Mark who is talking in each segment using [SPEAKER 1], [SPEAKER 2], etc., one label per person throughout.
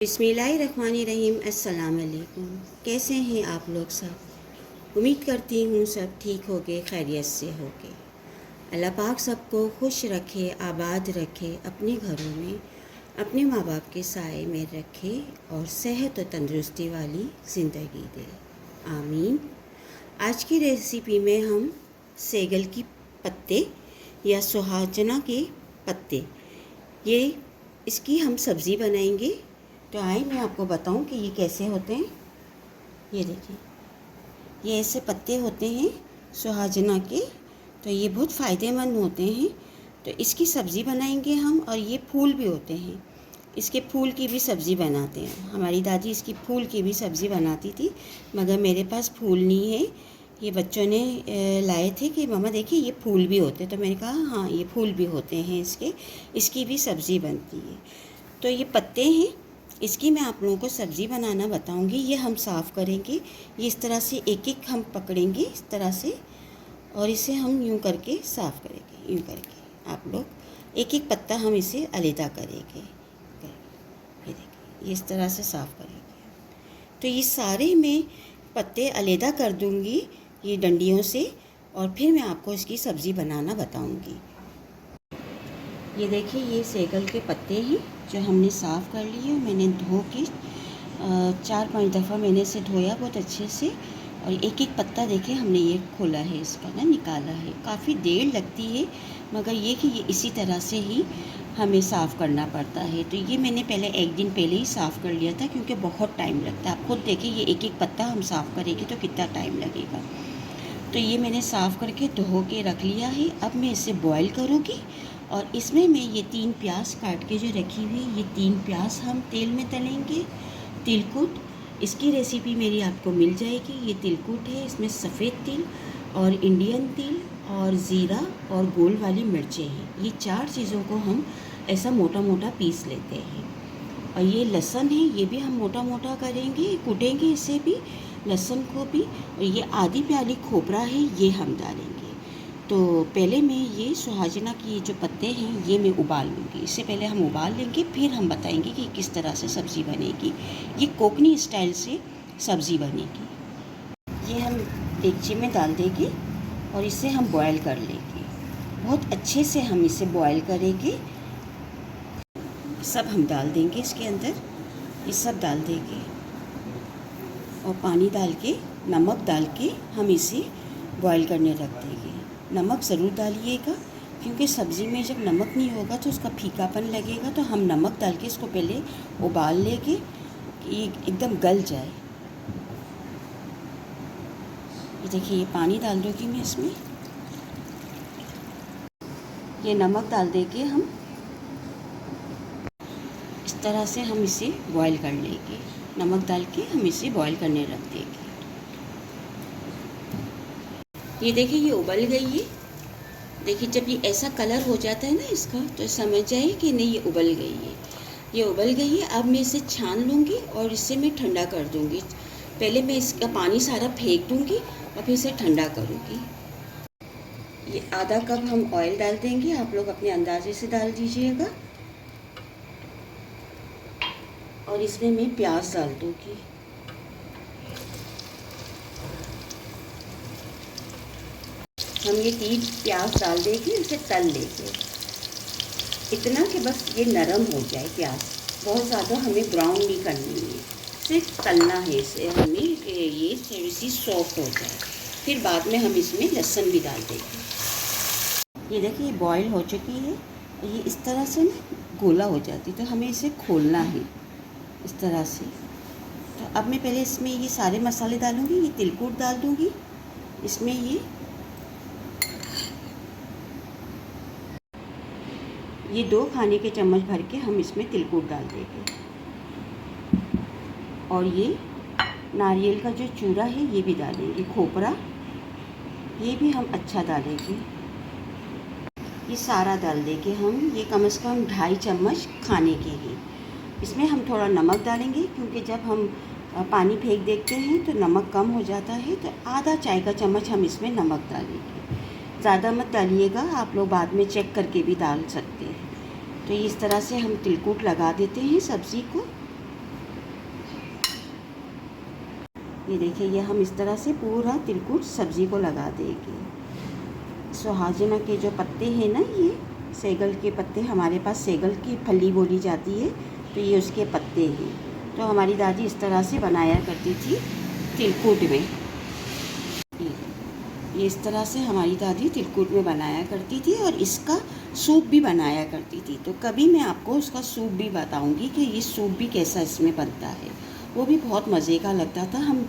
[SPEAKER 1] बिस्मिल्लाहिर्रहमानिर्रहीम। अस्सलाम वालेकुम। कैसे हैं आप लोग सब? उम्मीद करती हूँ सब ठीक होगे, खैरियत से होगे। अल्लाह पाक सबको खुश रखे, आबाद रखे, अपने घरों में अपने माँ बाप के साए में रखे और सेहत और तंदुरुस्ती वाली ज़िंदगी दे, आमीन। आज की रेसिपी में हम सेगल की पत्ते या सुहाजना के पत्ते, ये इसकी हम सब्ज़ी बनाएंगे। तो आइए मैं आपको बताऊं कि ये कैसे होते हैं। ये देखिए, ये ऐसे पत्ते होते हैं सुहाजना के, तो ये बहुत फ़ायदेमंद होते हैं। तो इसकी सब्ज़ी बनाएंगे हम। और ये फूल भी होते हैं, इसके फूल की भी सब्ज़ी बनाते हैं। हमारी दादी इसकी फूल की भी सब्ज़ी बनाती थी, मगर मेरे पास फूल नहीं है। ये बच्चों ने लाए थे कि मम्मा देखिए ये फूल भी होते हैं। तो मैंने कहा हाँ, ये फूल भी होते हैं इसकी भी सब्ज़ी बनती है। तो ये पत्ते हैं, इसकी मैं आप लोगों को सब्ज़ी बनाना बताऊंगी। ये हम साफ़ करेंगे, ये इस तरह से एक एक हम पकड़ेंगे इस तरह से, और इसे हम यूं करके साफ़ करेंगे। यूं करके आप लोग एक एक पत्ता हम इसे अलग करेंगे। ये देखिए, ये इस तरह से साफ़ करेंगे। तो ये सारे मैं पत्ते अलग कर दूंगी ये डंडियों से, और फिर मैं आपको इसकी सब्ज़ी बनाना बताऊंगी। ये देखिए, ये सेगल के पत्ते हैं जो हमने साफ़ कर लिए। मैंने धो के 4-5 दफ़ा मैंने इसे धोया बहुत अच्छे से, और एक एक पत्ता देखे हमने ये खोला है, इसका ना निकाला है। काफ़ी देर लगती है, मगर ये कि ये इसी तरह से ही हमें साफ़ करना पड़ता है। तो ये मैंने पहले एक दिन पहले ही साफ़ कर लिया था, क्योंकि बहुत टाइम लगता है। आप खुद देखिए, ये एक एक पत्ता हम साफ़ करेंगे तो कितना टाइम लगेगा। तो ये मैंने साफ़ करके धो के रख लिया है। अब मैं इसे बॉईल करूँगी, और इसमें मैं ये 3 प्याज काट के जो रखी हुई, ये 3 प्याज हम तेल में तलेंगे। तिलकुट, इसकी रेसिपी मेरी आपको मिल जाएगी। ये तिलकुट है, इसमें सफ़ेद तिल और इंडियन तिल और ज़ीरा और गोल वाली मिर्चें हैं। ये 4 चीज़ों को हम ऐसा मोटा मोटा पीस लेते हैं। और ये लहसुन है, ये भी हम मोटा मोटा करेंगे, कूटेंगे इसे भी, लहसुन को भी। और ये आधी प्याली खोपरा है, ये हम डालेंगे। तो पहले मैं ये सुहाजना की जो पत्ते हैं ये मैं उबाल लूँगी। इससे पहले हम उबाल लेंगे, फिर हम बताएंगे कि किस तरह से सब्ज़ी बनेगी। ये कोकनी स्टाइल से सब्ज़ी बनेगी। ये हम देगची में डाल देंगे और इसे हम बॉयल कर लेंगे। बहुत अच्छे से हम इसे बॉयल करेंगे। सब हम डाल देंगे इसके अंदर, ये सब डाल देंगे, और पानी डाल के, नमक डाल के हम इसे बॉयल करने रख देंगे। नमक ज़रूर डालिएगा, क्योंकि सब्ज़ी में जब नमक नहीं होगा तो उसका फीकापन लगेगा। तो हम नमक डाल के इसको पहले उबाल लेंगे कि ये एकदम गल जाए। ये देखिए, ये पानी डाल दूँगी मैं इसमें, ये नमक डाल देंगे हम। इस तरह से हम इसे बॉईल कर लेंगे। नमक डाल के हम इसे बॉईल करने रख देंगे। ये देखिए, ये उबल गई है। देखिए, जब ये ऐसा कलर हो जाता है ना इसका, तो समझ जाइए कि नहीं, ये उबल गई है। ये उबल गई है। अब मैं इसे छान लूँगी और इसे मैं ठंडा कर दूँगी। पहले मैं इसका पानी सारा फेंक दूँगी और फिर इसे ठंडा करूँगी। ये आधा कप हम ऑयल डाल देंगे, आप लोग अपने अंदाजे से डाल दीजिएगा। और इसमें मैं प्याज डाल दूँगी। हम ये 3 प्याज डाल देंगे, इसे तल लेंगे इतना कि बस ये नरम हो जाए प्याज। बहुत ज़्यादा हमें ब्राउन नहीं करनी है, सिर्फ तलना है इसे हमें कि ये थोड़ी सी सॉफ्ट हो जाए। फिर बाद में हम इसमें लहसुन भी डाल देंगे। ये देखिए, ये बॉईल हो चुकी है। ये इस तरह से ना गोला हो जाती, तो हमें इसे खोलना है इस तरह से। तो अब मैं पहले इसमें ये सारे मसाले डालूँगी। ये तिलकुट डाल दूँगी इसमें, ये 2 खाने के चम्मच भर के हम इसमें तिलकुट डाल देंगे। और ये नारियल का जो चूरा है ये भी डालेंगे, खोपरा ये भी हम अच्छा डालेंगे। ये सारा डाल देंगे हम, ये कम से कम 2.5 चम्मच खाने के ही। इसमें हम थोड़ा नमक डालेंगे, क्योंकि जब हम पानी फेंक देते हैं तो नमक कम हो जाता है। तो आधा चाय का चम्मच हम इसमें नमक डालेंगे। ज़्यादा मत डालिएगा, आप लोग बाद में चेक करके भी डाल सकते हैं। तो इस तरह से हम तिलकुट लगा देते हैं सब्ज़ी को। ये देखिए, ये हम इस तरह से पूरा तिलकुट सब्ज़ी को लगा देंगे। सुहाजना के जो पत्ते हैं ना, ये सेगल के पत्ते, हमारे पास सेगल की फली बोली जाती है, तो ये उसके पत्ते हैं। तो हमारी दादी इस तरह से बनाया करती थी तिलकुट में। ये इस तरह से हमारी दादी तिलकुट में बनाया करती थी और इसका सूप भी बनाया करती थी। तो कभी मैं आपको उसका सूप भी बताऊंगी कि ये सूप भी कैसा इसमें बनता है। वो भी बहुत मज़े का लगता था। हम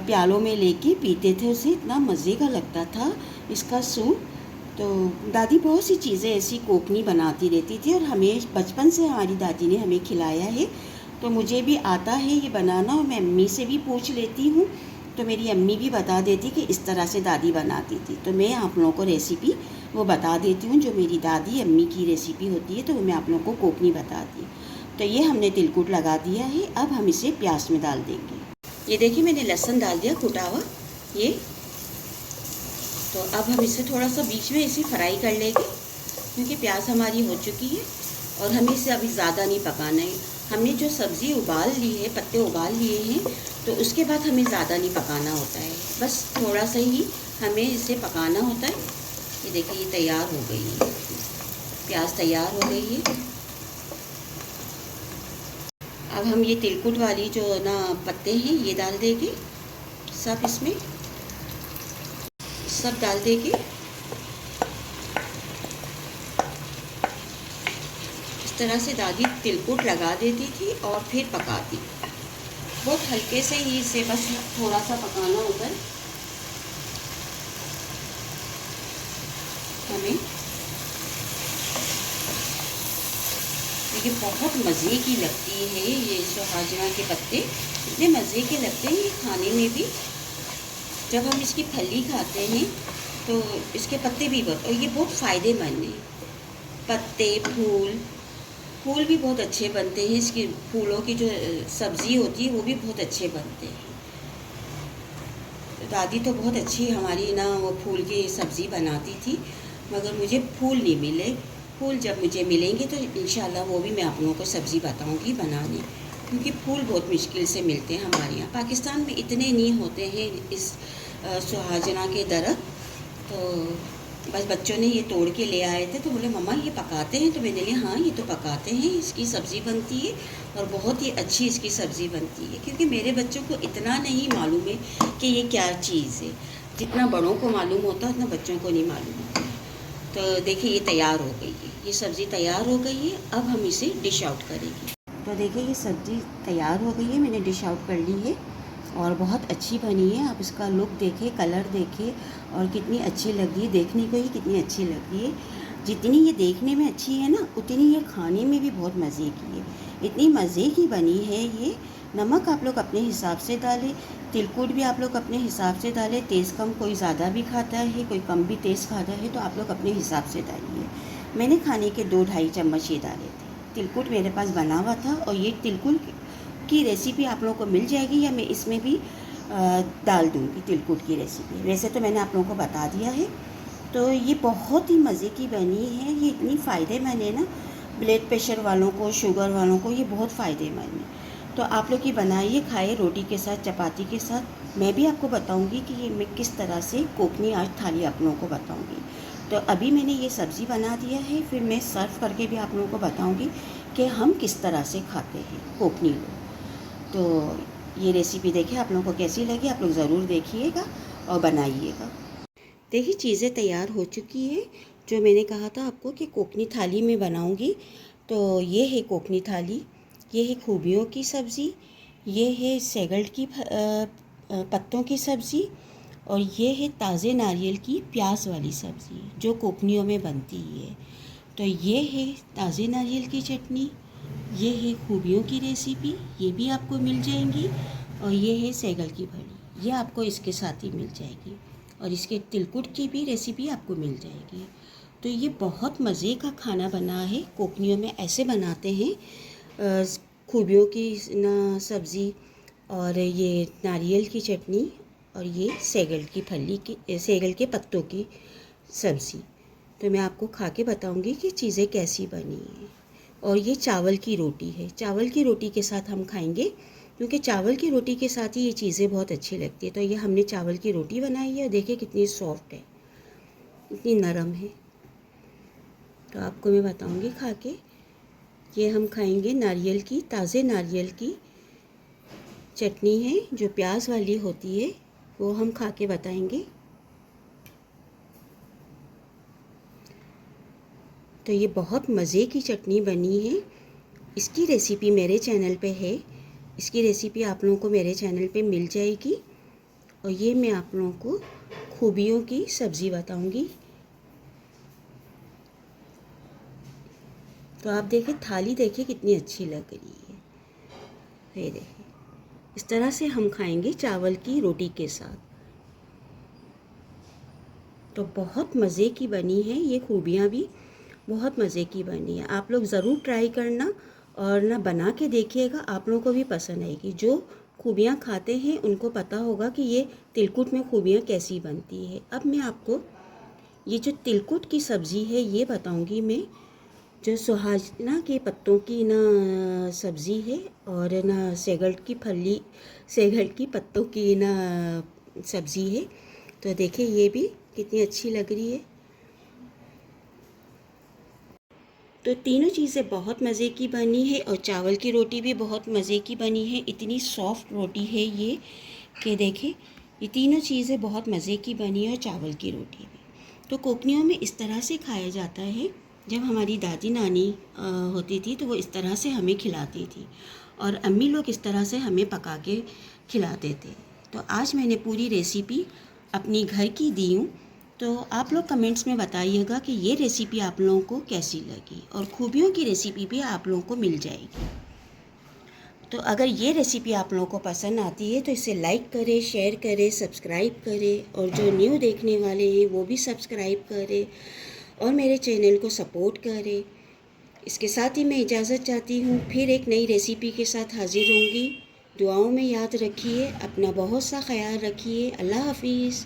[SPEAKER 1] प्यालों में लेके पीते थे उसे, इतना मज़े का लगता था इसका सूप। तो दादी बहुत सी चीज़ें ऐसी कोकनी बनाती रहती थी और हमें बचपन से हमारी दादी ने हमें खिलाया है, तो मुझे भी आता है ये बनाना। और मैं अम्मी से भी पूछ लेती हूँ, तो मेरी अम्मी भी बता देती कि इस तरह से दादी बनाती थी। तो मैं आप लोगों को रेसिपी वो बता देती हूँ, जो मेरी दादी अम्मी की रेसिपी होती है, तो वो मैं आप लोगों को कोकनी बताती हूँ। तो ये हमने तिलकुट लगा दिया है, अब हम इसे प्याज में डाल देंगे। ये देखिए, मैंने लहसुन डाल दिया कुटा हुआ ये। तो अब हम इसे थोड़ा सा बीच में इसे फ्राई कर लेंगे, क्योंकि प्याज हमारी हो चुकी है और हमें इसे अभी ज़्यादा नहीं पकाना है। हमने जो सब्ज़ी उबाल ली है, पत्ते उबाल लिए हैं, तो उसके बाद हमें ज़्यादा नहीं पकाना होता है, बस थोड़ा सा ही हमें इसे पकाना होता है। ये देखिए, ये तैयार हो गई है, प्याज तैयार हो गई है। अब हम ये तिलकुट वाली जो ना पत्ते हैं ये डाल देंगे, सब इसमें सब डाल देंगे। इस तरह से दादी तिलकुट लगा देती थी और फिर पकाती। बहुत हल्के से ही इसे बस थोड़ा सा पकाना होता है हमें। देखिए, बहुत मज़े की लगती है ये सुहाजना के पत्ते, इतने मज़े के लगते हैं ये खाने में भी। जब हम इसकी फली खाते हैं तो इसके पत्ते भी बहुत, और ये बहुत फ़ायदेमंद है। पत्ते, फूल भी बहुत अच्छे बनते हैं। इसकी फूलों की जो सब्ज़ी होती है वो भी बहुत अच्छे बनते हैं। तो दादी तो बहुत अच्छी हमारी ना वो फूल की सब्ज़ी बनाती थी, मगर मुझे फूल नहीं मिले। फूल जब मुझे मिलेंगे तो इंशाल्लाह वो भी मैं आप लोगों को सब्ज़ी बताऊंगी बनाने, क्योंकि फूल बहुत मुश्किल से मिलते हैं हमारे यहाँ। पाकिस्तान में इतने नहीं होते हैं इस सुहाजना के दरख्त। तो बस बच्चों ने ये तोड़ के ले आए थे, तो बोले मम्मा ये पकाते हैं, तो मैंने लिया हाँ ये तो पकाते हैं, इसकी सब्ज़ी बनती है और बहुत ही अच्छी इसकी सब्ज़ी बनती है। क्योंकि मेरे बच्चों को इतना नहीं मालूम है कि ये क्या चीज़ है, जितना बड़ों को मालूम होता है उतना बच्चों को नहीं मालूम होता। तो देखिए, ये तैयार हो गई है, ये सब्ज़ी तैयार हो गई है। अब हम इसे डिश आउट करेंगे। तो देखिए, ये सब्ज़ी तैयार हो गई है, मैंने डिश आउट कर ली है और बहुत अच्छी बनी है। आप इसका लुक देखिए, कलर देखिए, और कितनी अच्छी लग रही है, देखने को ही कितनी अच्छी लग रही है। जितनी ये देखने में अच्छी है ना, उतनी ये खाने में भी बहुत मज़े की है। इतनी मज़े की बनी है ये। नमक आप लोग अपने हिसाब से डालें, तिलकुट भी आप लोग अपने हिसाब से डालें। तेज़ कम कोई ज़्यादा भी खाता है, कोई कम भी तेज़ खाता है, तो आप लोग अपने हिसाब से डालिए। मैंने खाने के 2-2.5 चम्मच ये डाले थे। तिलकुट मेरे पास बना हुआ था, और ये तिलकुट की रेसिपी आप लोगों को मिल जाएगी, या मैं इसमें भी डाल दूँगी तिलकुट की रेसिपी। वैसे तो मैंने आप लोगों को बता दिया है। तो ये बहुत ही मज़े की बनी है। ये इतनी फ़ायदेमंद है ना, ब्लड प्रेशर वालों को, शुगर वालों को ये बहुत फ़ायदेमंद है। तो आप लोग ये बनाइए, खाइए रोटी के साथ, चपाती के साथ। मैं भी आपको बताऊंगी कि ये मैं किस तरह से कोकनी आज थाली आप लोगों को बताऊंगी। तो अभी मैंने ये सब्ज़ी बना दिया है, फिर मैं सर्व करके भी आप लोगों को बताऊंगी कि हम किस तरह से खाते हैं कोकनी लोग। तो ये रेसिपी देखिए आप लोगों को कैसी लगी, आप लोग ज़रूर देखिएगा और बनाइएगा। देखिए, चीज़ें तैयार हो चुकी है, जो मैंने कहा था आपको कि कोकनी थाली में बनाऊंगी। तो ये है कोकनी थाली, ये है खूबियों की सब्ज़ी, ये है सेगल की पत्तों की सब्ज़ी, और ये है ताज़े नारियल की प्याज वाली सब्ज़ी जो कोकनियों में बनती है। तो ये है ताज़े नारियल की चटनी, ये है खूबियों की रेसिपी, ये भी आपको मिल जाएंगी, और ये है सेगल की भरी, ये आपको इसके साथ ही मिल जाएगी, और इसके तिलकुट की भी रेसिपी आपको मिल जाएगी। तो ये बहुत मज़े का खाना बना है, कोकनियों में ऐसे बनाते हैं। खूबियों की ना सब्ज़ी, और ये नारियल की चटनी, और ये सेगल की फली की, सेगल के पत्तों की सब्ज़ी। तो मैं आपको खा के बताऊँगी कि चीज़ें कैसी बनी हैं। और ये चावल की रोटी है, चावल की रोटी के साथ हम खाएंगे क्योंकि चावल की रोटी के साथ ही ये चीज़ें बहुत अच्छी लगती है। तो ये हमने चावल की रोटी बनाई है और देखिए कितनी सॉफ्ट है, इतनी नरम है। तो आपको मैं बताऊंगी खा के। ये हम खाएंगे नारियल की, ताज़े नारियल की चटनी है जो प्याज वाली होती है, वो हम खा के बताएंगे। तो ये बहुत मज़े की चटनी बनी है। इसकी रेसिपी मेरे चैनल पे है, इसकी रेसिपी आप लोगों को मेरे चैनल पे मिल जाएगी। और ये मैं आप लोगों को खूबियों की सब्ज़ी बताऊंगी। तो आप देखिए थाली देखिए कितनी अच्छी लग रही है। ये देखिए इस तरह से हम खाएंगे चावल की रोटी के साथ। तो बहुत मज़े की बनी है, ये खूबियाँ भी बहुत मज़े की बनी है। आप लोग ज़रूर ट्राई करना और ना बना के देखिएगा, आप लोगों को भी पसंद आएगी। जो खूबियाँ खाते हैं उनको पता होगा कि ये तिलकुट में खूबियाँ कैसी बनती है। अब मैं आपको ये जो तिलकुट की सब्ज़ी है ये बताऊंगी मैं, जो सुहाजना के पत्तों की ना सब्ज़ी है और ना सेगल्ट की पत्तों की ना सब्ज़ी है। तो देखिए ये भी कितनी अच्छी लग रही है। तो तीनों चीज़ें बहुत मज़े की बनी है और चावल की रोटी भी बहुत मज़े की बनी है। इतनी सॉफ्ट रोटी है ये कि देखिए ये तीनों चीज़ें बहुत मज़े की बनी है और चावल की रोटी भी। तो कोकनियों में इस तरह से खाया जाता है। जब हमारी दादी नानी होती थी तो वो इस तरह से हमें खिलाती थी और अम्मी लोग इस तरह से हमें पका के खिलाते थे। तो आज मैंने पूरी रेसिपी अपनी घर की दी हूँ। तो आप लोग कमेंट्स में बताइएगा कि ये रेसिपी आप लोगों को कैसी लगी और खूबियों की रेसिपी भी आप लोगों को मिल जाएगी। तो अगर ये रेसिपी आप लोगों को पसंद आती है तो इसे लाइक करें, शेयर करें, सब्सक्राइब करें और जो न्यू देखने वाले हैं वो भी सब्सक्राइब करें और मेरे चैनल को सपोर्ट करें। इसके साथ ही मैं इजाज़त चाहती हूँ, फिर एक नई रेसिपी के साथ हाजिर होंगी। दुआओं में याद रखिए, अपना बहुत सा ख्याल रखिए। अल्लाह हाफिज़।